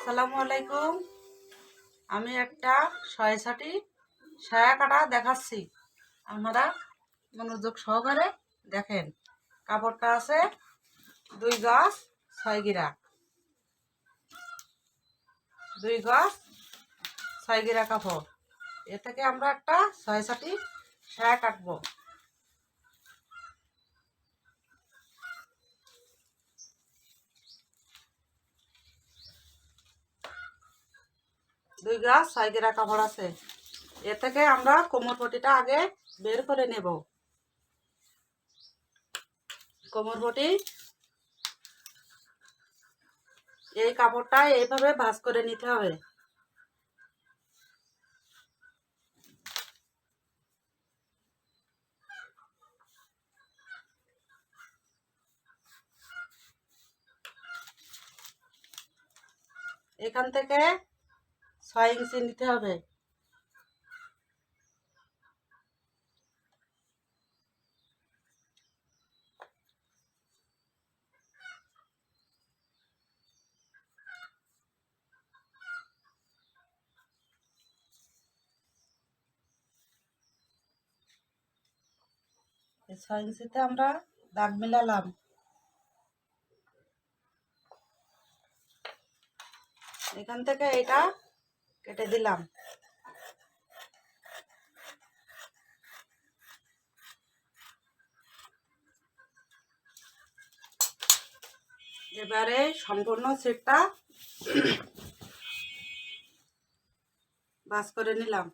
আসসালামু আলাইকুম। আমি একটা ছয়ছাটি সায়া কাটা দেখাচ্ছি, আপনারা মনোযোগ সহকারে দেখেন। কাপড়টা আছে 2 গজ 6 গিরা, 2 গজ 6 গিরা কাপড়। এ থেকে আমরা একটা ছয়ছাটি সায়া কাটবো। দুই গজ 6 গিরা কাপড় আছে। এ থেকে আমরা কোমর পটিটা আগে বের করে নেব। কোমর পটি এই কাপড়টা এইভাবে ভাঁজ করে নিতে হবে। এখান থেকে 6 ইঞ্চি নিতে হবে। এই 6 ইঞ্চিতে আমরা দাগ মিলালাম। এখান থেকে এটা কেটে দিলাম। এবারে সম্পূর্ণ সেটটা ভাঁজ করে নিলাম।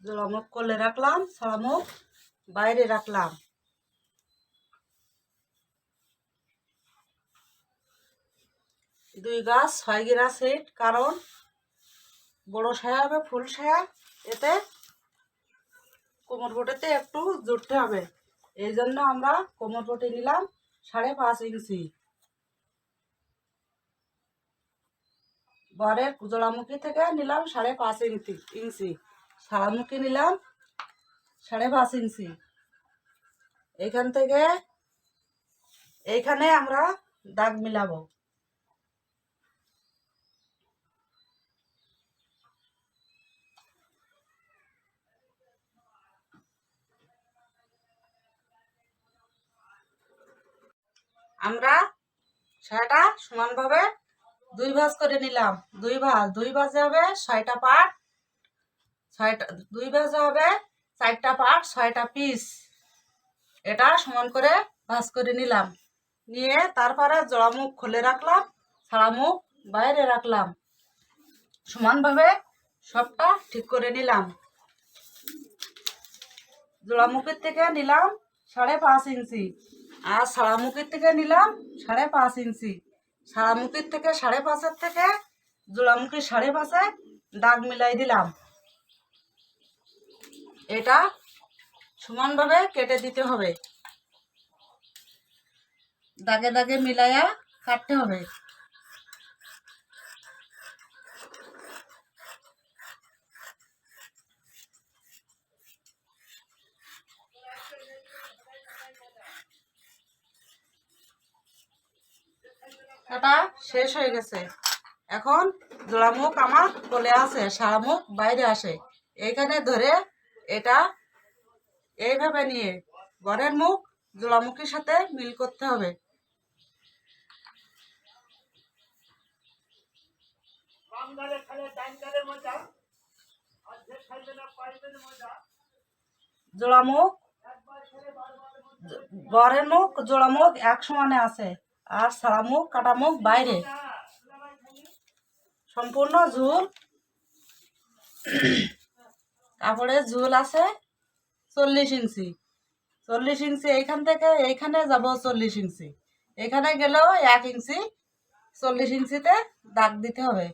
জোড়ামুখ করলে রাখলাম, ছাড়ামুখ বাইরে রাখলাম। দুই গজ 6 গিরা সেট, কারণ বড় সায়া হবে ফুল সায়া, এতে কোমর পটিতে একটু জুড়তে হবে। এই জন্য আমরা কোমর পটি নিলাম 5.5 ইঞ্চি। বরের জোড়ামুখী থেকে নিলাম 5.5 ইঞ্চি। ছাড়ামুখী নিলাম 5.5 ইঞ্চি। এইখান থেকে এইখানে আমরা দাগ মিলাবো। আমরা সায়াটা সমানভাবে 2 ভাঁজ করে নিলাম। 2 ভাঁজে হবে 6টা পার্ট, 2 ভাঁজে হবে 4টা পার্ট, 6টা পিস। এটা সমান করে ভাঁজ করে নিলাম। নিয়ে তারপরে জোড়ামুখ খুলে রাখলাম, ছাড়ামুখ বাইরে রাখলাম। সমানভাবে সবটা ঠিক করে নিলাম। জোড়ামুখের থেকে নিলাম 5.5 ইঞ্চি, আর ছাড়ামুখের থেকে নিলাম 5.5 ইঞ্চি। ছাড়ামুখের থেকে 5.5-এর থেকে জোড়ামুখী 5.5-এ দাগ মিলাই দিলাম। এটা সমানভাবে কেটে দিতে হবে। দাগে দাগে মিলাইয়া কাটতে হবে। কাটা শেষ হয়ে গেছে। এখন জোড়ামুখ আমার কোলে আছে, সারামুখ বাইরে আসে। এইখানে ধরে এটা এইভাবে নিয়ে বরের মুখ জোড়ামুখের সাথে মিল করতে হবে। জোড়ামুখ বরের মুখ জোড়ামুখ এক সমানে আছে, আর সারামুখ কাটামুখ বাইরে। সম্পূর্ণ ঝুল কাপড়ের ঝুল আছে 40 ইঞ্চি। 40 ইঞ্চি এইখান থেকে এইখানে যাব 40 ইঞ্চি, এখানে গেলেও 1 ইঞ্চি। 40 ইঞ্চিতে দাগ দিতে হবে।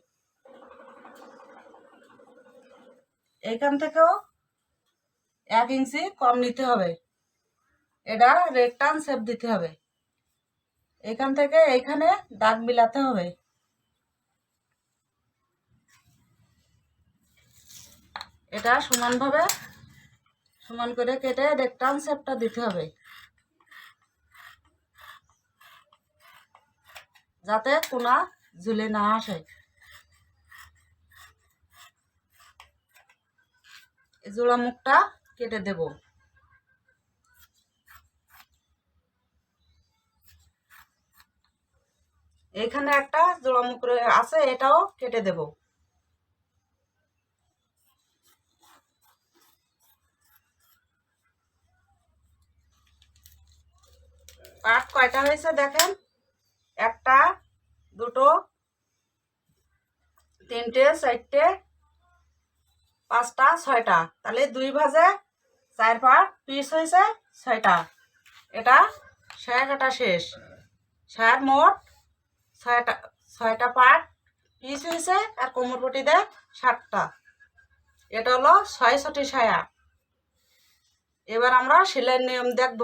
এইখান থেকেও 1 ইঞ্চি কম নিতে হবে। এটা রেক্টান শেপ দিতে হবে। এখান থেকে এইখানে দাগ মিলাতে হবে। এটা সমানভাবে সমান করে কেটে রেক্টান শেপটা দিতে হবে, যাতে কোনা ঝুলে না আসে। এই জোড়া মুখটা কেটে দেব। এইখানে একটা জোড়া মুখ আছে, এটাও কেটে দেব। পাট কয়টা হয়েছে দেখেন, 1টা 2টো 3টে 4টে 5টা 6টা, তাহলে 2 ভাজে 4 পাট পিস হয়েছে 6টা। এটা সেয়া কাটা শেষ। সেয়ার মোট 6টা পাট পিস হয়েছে, আর কোমর পটি দেয় 7টা। এটা হলো 6 ছটি সায়া। এবার আমরা সেলাইয়ের নিয়ম দেখব।